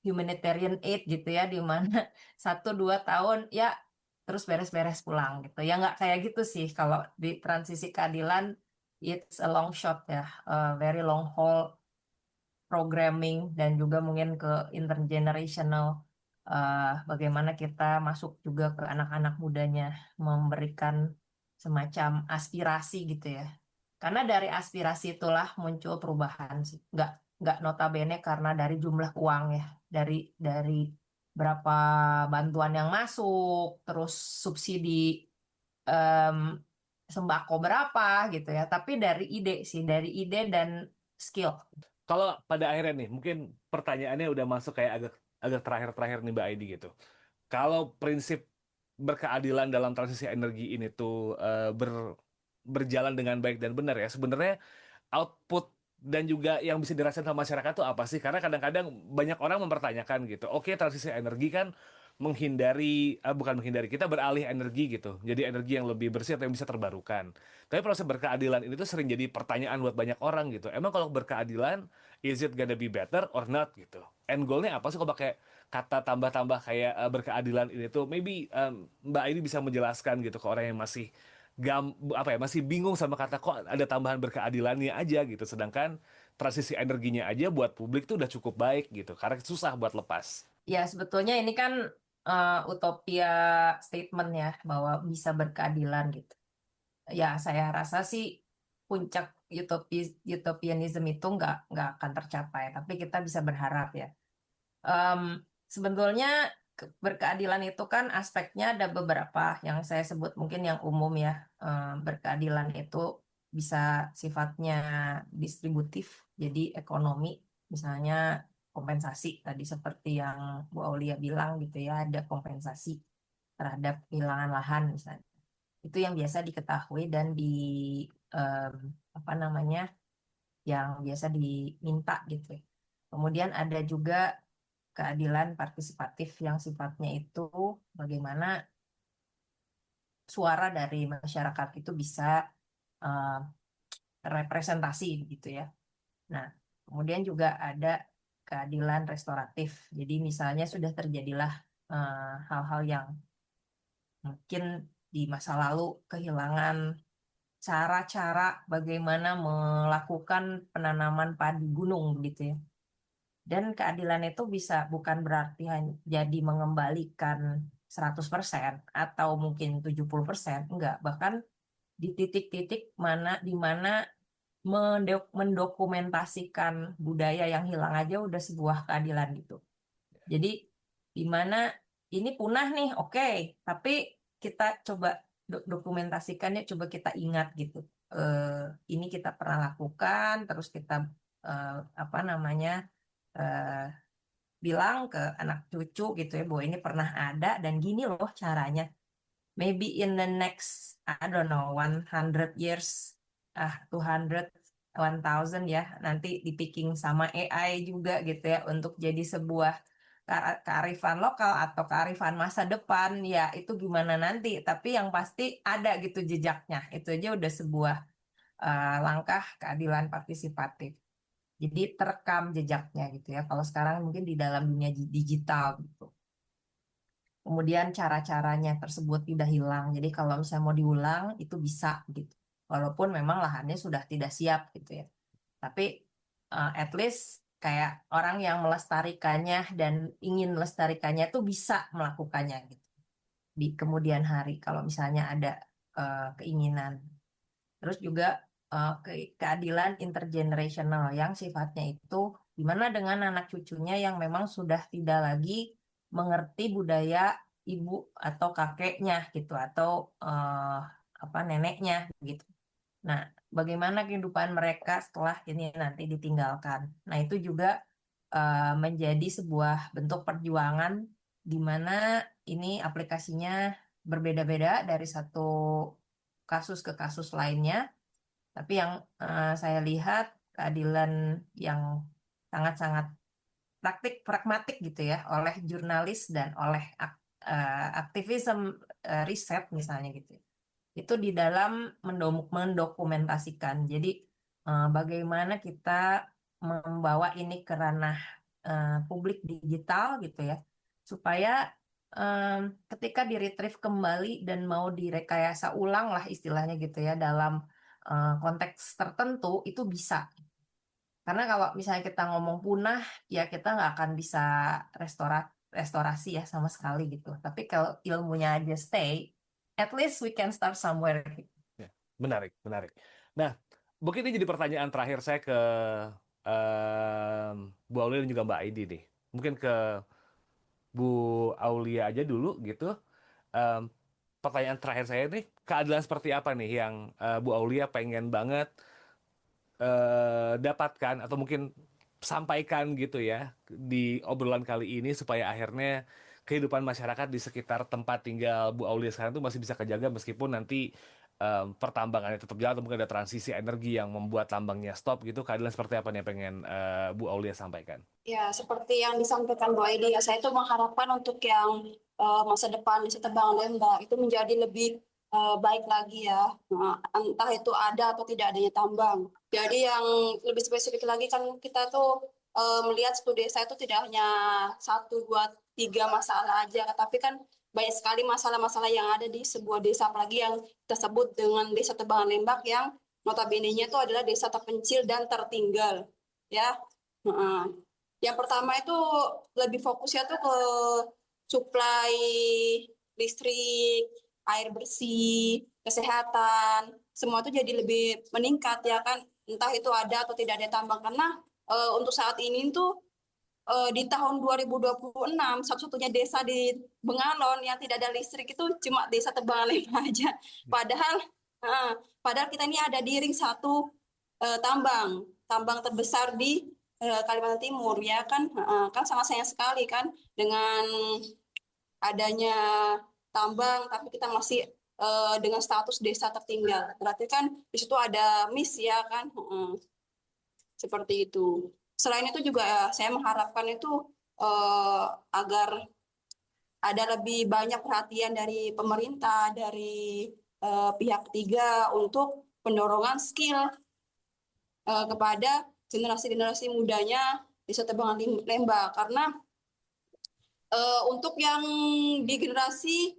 Speaker 1: humanitarian aid gitu ya, di mana 1-2 tahun ya terus beres-beres pulang gitu ya, nggak kayak gitu sih. Kalau di transisi keadilan it's a long shot ya, very long haul programming, dan juga mungkin ke intergenerational, bagaimana kita masuk juga ke anak-anak mudanya, memberikan semacam aspirasi gitu ya. Karena dari aspirasi itulah muncul perubahan sih. Nggak notabene karena dari jumlah uang ya, dari berapa bantuan yang masuk, terus subsidi em, sembako berapa gitu ya, tapi dari ide sih, dari ide dan skill.
Speaker 3: Kalau pada akhirnya nih, mungkin pertanyaannya udah masuk kayak agak agak terakhir-terakhir nih Mbak Aidi gitu. Kalau prinsip berkeadilan dalam transisi energi ini tuh berjalan dengan baik dan benar ya, sebenarnya output dan juga yang bisa dirasakan sama masyarakat tuh apa sih? Karena kadang-kadang banyak orang mempertanyakan gitu. Oke, transisi energi kan bukan menghindari, kita beralih energi gitu. Jadi energi yang lebih bersih atau yang bisa terbarukan. Tapi proses berkeadilan ini tuh sering jadi pertanyaan buat banyak orang gitu. Emang kalau berkeadilan, is it gonna be better or not gitu? End goalnya apa sih kalau pakai kata tambah-tambah kayak berkeadilan ini tuh? Maybe Mbak ini bisa menjelaskan gitu ke orang yang masih masih bingung sama kata kok ada tambahan berkeadilannya aja gitu, sedangkan transisi energinya aja buat publik tuh udah cukup baik gitu karena susah buat lepas.
Speaker 1: Ya, sebetulnya ini kan utopia statement ya, bahwa bisa berkeadilan gitu. Ya, saya rasa sih puncak utopianism itu nggak akan tercapai, tapi kita bisa berharap ya. Sebetulnya berkeadilan itu kan aspeknya ada beberapa yang saya sebut mungkin yang umum ya. Berkeadilan itu bisa sifatnya distributif, jadi ekonomi, misalnya kompensasi tadi seperti yang Bu Aulia bilang gitu ya, ada kompensasi terhadap kehilangan lahan misalnya. Itu yang biasa diketahui dan em, apa namanya, yang biasa diminta gitu ya. Kemudian ada juga keadilan partisipatif yang sifatnya itu bagaimana suara dari masyarakat itu bisa uh, representasi gitu ya. Nah, kemudian juga ada keadilan restoratif. Jadi misalnya sudah terjadilah hal-hal yang mungkin di masa lalu kehilangan cara-cara bagaimana melakukan penanaman padi gunung gitu ya. Dan keadilan itu bisa bukan berarti hanya jadi mengembalikan 100% atau mungkin 70%, enggak. Bahkan di titik-titik di mana mendokumentasikan budaya yang hilang aja udah sebuah keadilan gitu. Jadi di mana ini punah nih, oke, tapi kita coba dokumentasikannya, coba kita ingat gitu. Ini kita pernah lakukan, terus kita apa namanya, bilang ke anak cucu gitu ya, bahwa ini pernah ada dan gini loh caranya. Maybe in the next, I don't know, 100 years, 200, 1000 ya, nanti dipicking sama AI juga gitu ya, untuk jadi sebuah kearifan lokal atau kearifan masa depan, ya itu gimana nanti. Tapi yang pasti ada gitu jejaknya, itu aja udah sebuah langkah keadilan partisipatif. Jadi terekam jejaknya gitu ya. Kalau sekarang mungkin di dalam dunia digital gitu. Kemudian cara-caranya tersebut tidak hilang. Jadi kalau misalnya mau diulang itu bisa gitu. Walaupun memang lahannya sudah tidak siap gitu ya. Tapi at least kayak orang yang melestarikannya dan ingin melestarikannya itu bisa melakukannya gitu. Di kemudian hari kalau misalnya ada keinginan. Terus juga keadilan intergenerational yang sifatnya itu Gimana dengan anak cucunya yang memang sudah tidak lagi mengerti budaya ibu atau kakeknya gitu atau neneknya gitu. Nah, bagaimana kehidupan mereka setelah ini nanti ditinggalkan. Nah, itu juga menjadi sebuah bentuk perjuangan di mana ini aplikasinya berbeda-beda dari satu kasus ke kasus lainnya. Tapi yang saya lihat keadilan yang sangat-sangat pragmatik gitu ya oleh jurnalis dan oleh aktivisme riset misalnya gitu. Itu di dalam mendokumentasikan. Jadi bagaimana kita membawa ini ke ranah publik digital gitu ya, supaya ketika di-retrieve kembali dan mau direkayasa ulang lah istilahnya gitu ya dalam konteks tertentu itu bisa. Karena kalau misalnya kita ngomong punah, ya kita nggak akan bisa restorasi ya sama sekali gitu. Tapi kalau ilmunya aja stay, at least we can start somewhere.
Speaker 3: Ya, menarik, menarik. Nah, mungkin ini jadi pertanyaan terakhir saya ke Bu Aulia dan juga Mbak Aidi nih. Mungkin ke Bu Aulia aja dulu gitu. Em, Pertanyaan terakhir saya nih, keadilan seperti apa nih yang Bu Aulia pengen banget dapatkan atau mungkin sampaikan gitu ya di obrolan kali ini supaya akhirnya kehidupan masyarakat di sekitar tempat tinggal Bu Aulia sekarang tuh masih bisa kejaga meskipun nanti pertambangannya tetap jalan atau mungkin ada transisi energi yang membuat tambangnya stop gitu. Keadilan seperti apa nih yang pengen Bu Aulia sampaikan?
Speaker 4: Ya, seperti yang disampaikan Bu Aidi, ya, saya itu mengharapkan untuk yang masa depan di Setembangan Lembang itu menjadi lebih baik lagi ya. Nah, entah itu ada atau tidak adanya tambang. Jadi yang lebih spesifik lagi kan kita tuh melihat suatu desa itu tidak hanya satu, dua, tiga masalah aja, tapi kan banyak sekali masalah-masalah yang ada di sebuah desa, apalagi yang kita sebut dengan Desa Tembangan Lembang yang notabene-nya itu adalah desa terpencil dan tertinggal. Ya, Nah, yang pertama itu lebih fokusnya tuh ke suplai listrik, air bersih, kesehatan, semua itu jadi lebih meningkat ya kan. Entah itu ada atau tidak ada tambang karena untuk saat ini tuh di tahun 2026 satu-satunya desa di Bengalon yang tidak ada listrik itu cuma desa Tebaleng aja. Padahal padahal kita ini ada di ring satu tambang terbesar di Kalimantan Timur ya kan. Kan sangat sayang sekali kan dengan adanya tambang tapi kita masih dengan status desa tertinggal. Berarti kan di situ ada miss ya kan. Seperti itu. Selain itu juga saya mengharapkan itu agar ada lebih banyak perhatian dari pemerintah, dari pihak ketiga untuk pendorongan skill kepada generasi-generasi mudanya di Setembangan Lembang. Karena untuk yang di generasi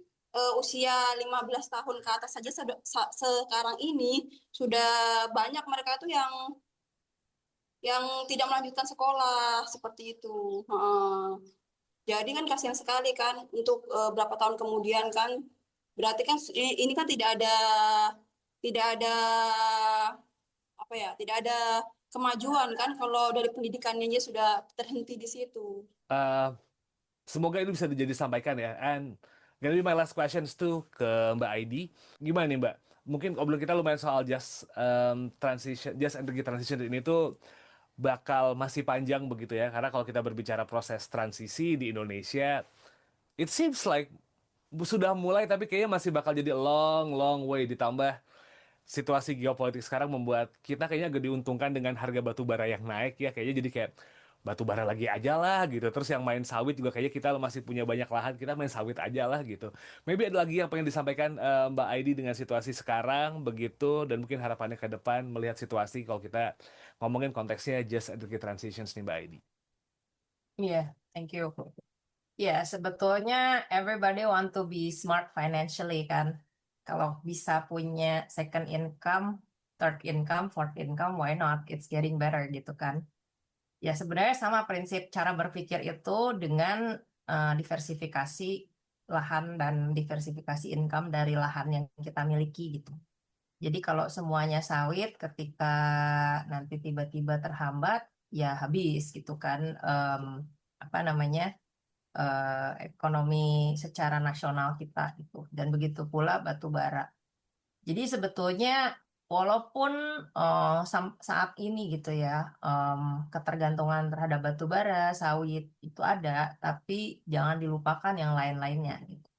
Speaker 4: usia 15 tahun ke atas saja sekarang ini sudah banyak mereka itu yang tidak melanjutkan sekolah seperti itu. Jadi kan kasihan sekali kan untuk berapa tahun kemudian kan berarti kan ini kan tidak ada apa ya tidak ada kemajuan kan kalau dari pendidikannya aja sudah terhenti di situ.
Speaker 3: Eh, Semoga itu bisa disampaikan ya. And gonna be my last questions tuh ke Mbak Aidi. Gimana nih Mbak? Mungkin obrolan kita lumayan soal just energy transition ini tuh bakal masih panjang begitu ya. Karena kalau kita berbicara proses transisi di Indonesia, it seems like sudah mulai tapi kayaknya masih bakal jadi long, long way. Ditambah situasi geopolitik sekarang membuat kita kayaknya agak diuntungkan dengan harga batu bara yang naik ya. Kayaknya jadi kayak batu bara lagi aja lah gitu. Terus yang main sawit juga kayaknya kita masih punya banyak lahan, kita main sawit aja lah gitu. Maybe ada lagi yang pengen disampaikan Mbak Aidi dengan situasi sekarang begitu dan mungkin harapannya ke depan melihat situasi kalau kita ngomongin konteksnya just energy transitions nih Mbak Aidi.
Speaker 1: Iya, thank you. Ya, sebetulnya everybody want to be smart financially kan. Kalau bisa punya second income, third income, fourth income, why not? It's getting better gitu kan. Ya, sebenarnya sama prinsip cara berpikir itu dengan diversifikasi lahan dan diversifikasi income dari lahan yang kita miliki gitu. Jadi kalau semuanya sawit ketika nanti tiba-tiba terhambat, ya habis gitu kan, apa namanya, ekonomi secara nasional kita gitu, dan begitu pula batu bara. Jadi sebetulnya walaupun saat ini gitu ya, ketergantungan terhadap batu bara, sawit itu ada, tapi jangan dilupakan yang lain-lainnya gitu.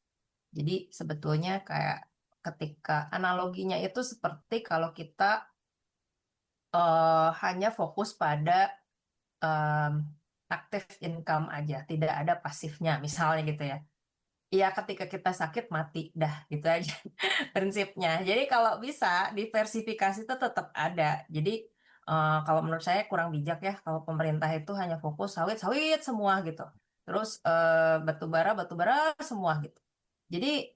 Speaker 1: Jadi sebetulnya kayak ketika analoginya itu seperti kalau kita hanya fokus pada em, aktif income aja, tidak ada pasifnya misalnya gitu ya. Iya, ketika kita sakit mati, dah gitu aja prinsipnya. Jadi kalau bisa diversifikasi itu tetap ada. Jadi kalau menurut saya kurang bijak ya kalau pemerintah itu hanya fokus sawit sawit semua gitu. Terus batu bara semua gitu. Jadi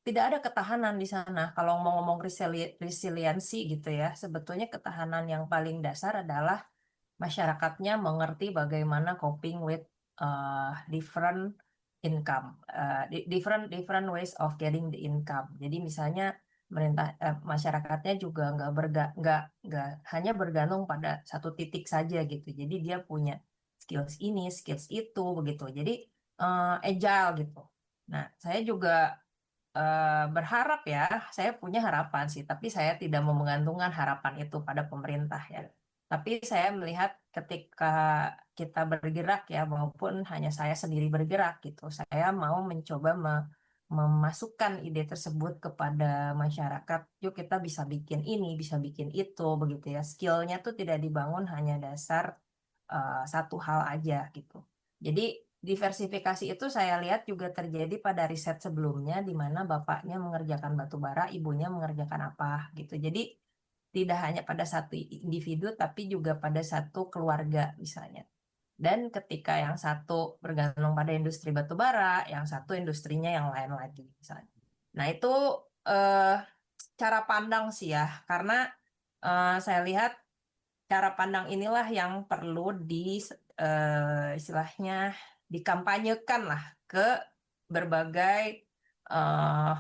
Speaker 1: tidak ada ketahanan di sana. Kalau mau ngomong resiliensi gitu ya, sebetulnya ketahanan yang paling dasar adalah masyarakatnya mengerti bagaimana coping with different income, different different ways of getting the income. Jadi misalnya masyarakatnya juga nggak hanya bergantung pada satu titik saja gitu. Jadi dia punya skills ini, skills itu begitu. Jadi agile gitu. Nah, saya juga berharap ya, saya punya harapan sih, tapi saya tidak mau menggantungkan harapan itu pada pemerintah ya. Tapi saya melihat ketika kita bergerak ya, maupun hanya saya sendiri bergerak gitu, saya mau mencoba memasukkan ide tersebut kepada masyarakat. Yuk kita bisa bikin ini, bisa bikin itu, begitu ya. Skillnya tuh tidak dibangun hanya dasar satu hal aja gitu. Jadi diversifikasi itu saya lihat juga terjadi pada riset sebelumnya, di mana bapaknya mengerjakan batu bara, ibunya mengerjakan apa gitu. Jadi tidak hanya pada satu individu, tapi juga pada satu keluarga misalnya. Dan ketika yang satu bergantung pada industri batu bara, yang satu industrinya yang lain lagi misalnya. Nah itu eh, cara pandang sih ya, karena saya lihat cara pandang inilah yang perlu istilahnya dikampanyekan lah ke berbagai eh,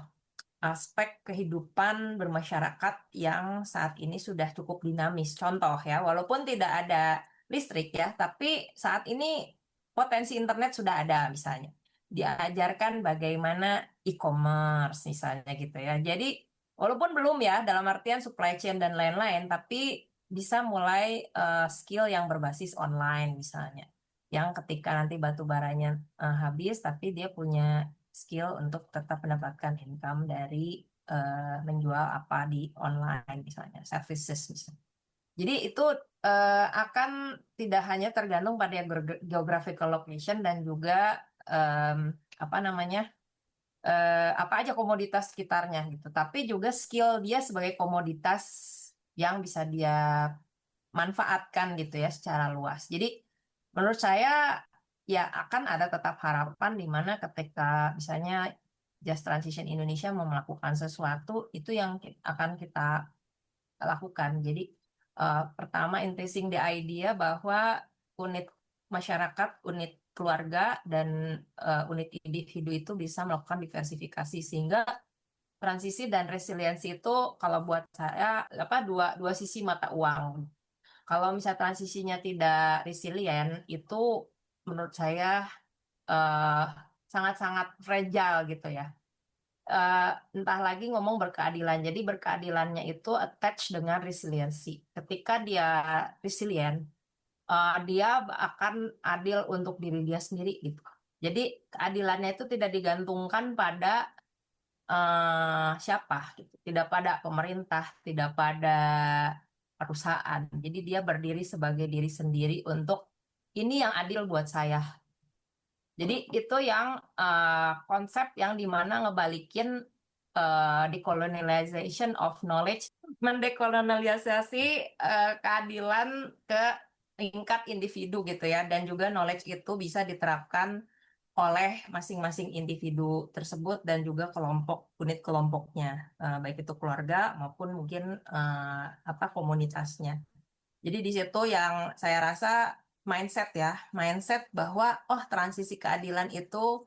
Speaker 1: aspek kehidupan bermasyarakat yang saat ini sudah cukup dinamis. Contoh ya, walaupun tidak ada listrik ya, tapi saat ini potensi internet sudah ada misalnya. Diajarkan bagaimana e-commerce misalnya gitu ya. Jadi walaupun belum ya dalam artian supply chain dan lain-lain, tapi bisa mulai skill yang berbasis online misalnya. Yang ketika nanti batu baranya habis, tapi dia punya skill untuk tetap mendapatkan income dari menjual apa di online misalnya, services misalnya. Jadi itu akan tidak hanya tergantung pada geographical location dan juga apa namanya apa aja komoditas sekitarnya gitu, tapi juga skill dia sebagai komoditas yang bisa dia manfaatkan gitu ya secara luas. Jadi menurut saya ya akan ada tetap harapan di mana ketika misalnya Just Transition Indonesia mau melakukan sesuatu itu yang akan kita lakukan. Jadi pertama increasing the idea bahwa unit masyarakat, unit keluarga dan unit individu itu bisa melakukan diversifikasi sehingga transisi dan resiliensi itu kalau buat saya apa dua sisi mata uang. Kalau misalnya transisinya tidak resilient, itu menurut saya eh, sangat-sangat fragile gitu ya. Entah lagi ngomong berkeadilan. Jadi berkeadilannya itu attach dengan resiliensi. Ketika dia resilient, dia akan adil untuk diri dia sendiri gitu. Jadi keadilannya itu tidak digantungkan pada siapa gitu. Tidak pada pemerintah, tidak pada perusahaan. Jadi dia berdiri sebagai diri sendiri untuk ini yang adil buat saya. Jadi itu yang konsep yang dimana ngebalikin decolonization of knowledge, mendekolonialisasi keadilan ke tingkat individu gitu ya, dan juga knowledge itu bisa diterapkan oleh masing-masing individu tersebut dan juga kelompok unit kelompoknya, baik itu keluarga maupun mungkin apa komunitasnya. Jadi di situ yang saya rasa mindset ya, mindset bahwa transisi keadilan itu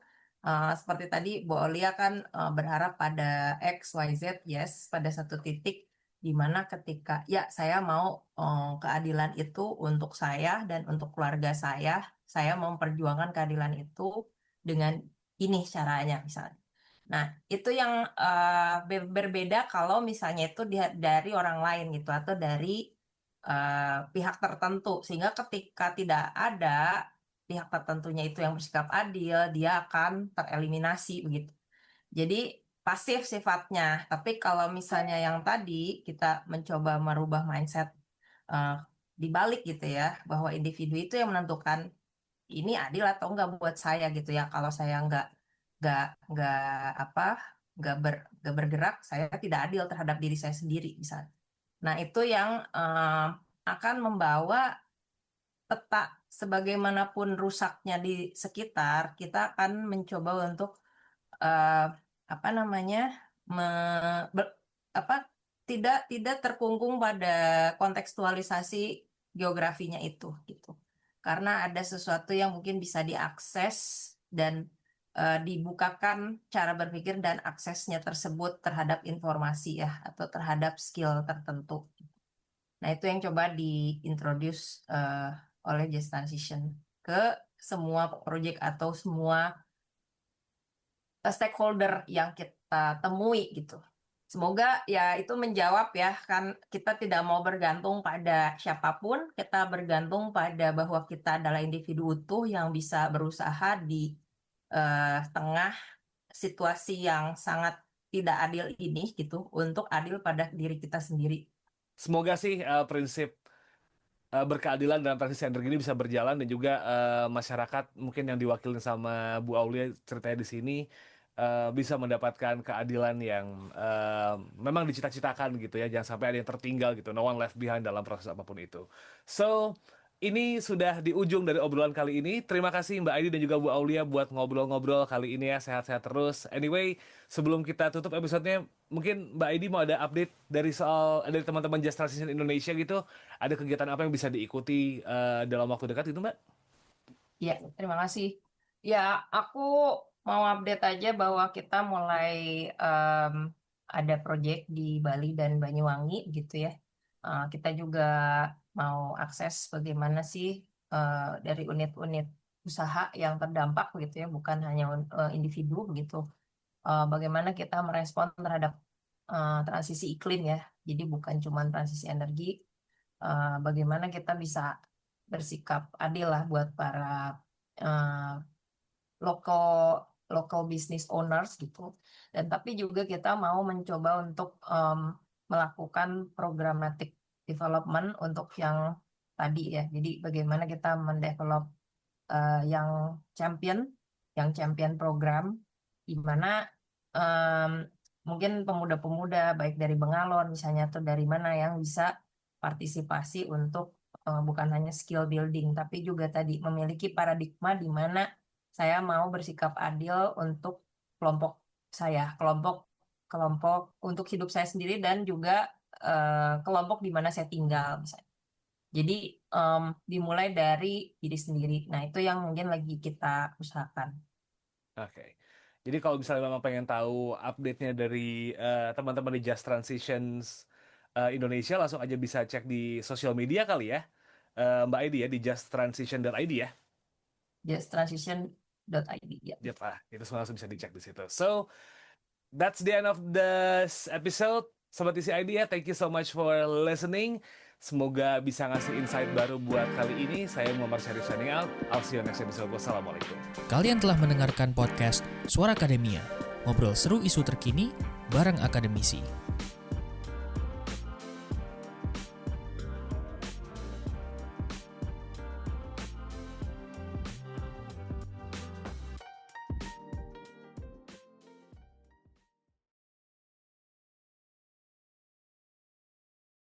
Speaker 1: seperti tadi Bu Olia kan berharap pada X, Y, Z, yes, pada satu titik. Dimana ketika ya saya mau keadilan itu untuk saya dan untuk keluarga saya mau memperjuangkan keadilan itu dengan ini caranya misalnya. Nah, itu yang berbeda kalau misalnya itu dari orang lain gitu atau dari pihak tertentu, sehingga ketika tidak ada pihak tertentunya itu yang bersikap adil, dia akan tereliminasi begitu. Jadi pasif sifatnya. Tapi kalau misalnya yang tadi kita mencoba merubah mindset dibalik gitu ya, bahwa individu itu yang menentukan ini adil atau enggak buat saya gitu ya. Kalau saya enggak apa enggak bergerak, saya tidak adil terhadap diri saya sendiri misalnya. Nah, itu yang akan membawa peta sebagaimanapun rusaknya di sekitar, kita akan mencoba untuk apa namanya tidak terkungkung pada kontekstualisasi geografinya itu gitu. Karena ada sesuatu yang mungkin bisa diakses dan dibukakan cara berpikir dan aksesnya tersebut terhadap informasi ya atau terhadap skill tertentu. Nah, itu yang coba diintroduce oleh Just Transition ke semua proyek atau semua stakeholder yang kita temui gitu. Semoga ya itu menjawab ya, kan kita tidak mau bergantung pada siapapun, kita bergantung pada bahwa kita adalah individu utuh yang bisa berusaha di tengah situasi yang sangat tidak adil ini gitu, untuk adil pada diri kita sendiri.
Speaker 3: Semoga sih prinsip berkeadilan dalam transisi energi ini bisa berjalan, dan juga masyarakat mungkin yang diwakilin sama Bu Aulia ceritanya di sini bisa mendapatkan keadilan yang memang dicita-citakan gitu ya. Jangan sampai ada yang tertinggal gitu, no one left behind dalam proses apapun itu. So, ini sudah di ujung dari obrolan kali ini. Terima kasih Mbak Aidi dan juga Bu Aulia buat ngobrol-ngobrol kali ini ya. Sehat-sehat terus. Anyway, sebelum kita tutup episodenya, mungkin Mbak Aidi mau ada update dari teman-teman Just Transition Indonesia gitu. Ada kegiatan apa yang bisa diikuti dalam waktu dekat itu, Mbak?
Speaker 1: Ya, terima kasih. Ya, aku mau update aja bahwa kita mulai ada proyek di Bali dan Banyuwangi gitu ya. Kita juga mau akses bagaimana sih dari unit-unit usaha yang terdampak gitu ya, bukan hanya individu gitu. Bagaimana kita merespon terhadap transisi iklim ya. Jadi bukan cuma transisi energi, bagaimana kita bisa bersikap adil lah buat para local business owners gitu. Dan tapi juga kita mau mencoba untuk melakukan programmatic development untuk yang tadi ya. Jadi bagaimana kita mendevelop yang champion program, di mana mungkin pemuda-pemuda baik dari Bengalon misalnya atau dari mana yang bisa partisipasi untuk bukan hanya skill building, tapi juga tadi memiliki paradigma di mana saya mau bersikap adil untuk kelompok saya, kelompok untuk hidup saya sendiri, dan juga kelompok di mana saya tinggal misalnya. Jadi dimulai dari diri sendiri. Nah, itu yang mungkin lagi kita usahakan.
Speaker 3: Oke. Jadi kalau misalnya memang pengen tahu update-nya dari teman-teman di Just Transitions Indonesia, langsung aja bisa cek di sosial media kali ya, Mbak Aidi ya, di justtransition.id ya.
Speaker 1: justtransition.id ya.
Speaker 3: Yep, itu semua langsung bisa dicek di situ. So, that's the end of this episode. Sobat TCID ya, thank you so much for listening. Semoga bisa ngasih insight baru buat kali ini. Saya Muhammad Syarif signing out. I'll see you next episode. Wassalamualaikum.
Speaker 2: Kalian telah mendengarkan podcast Suara Akademia, ngobrol seru isu terkini bareng akademisi.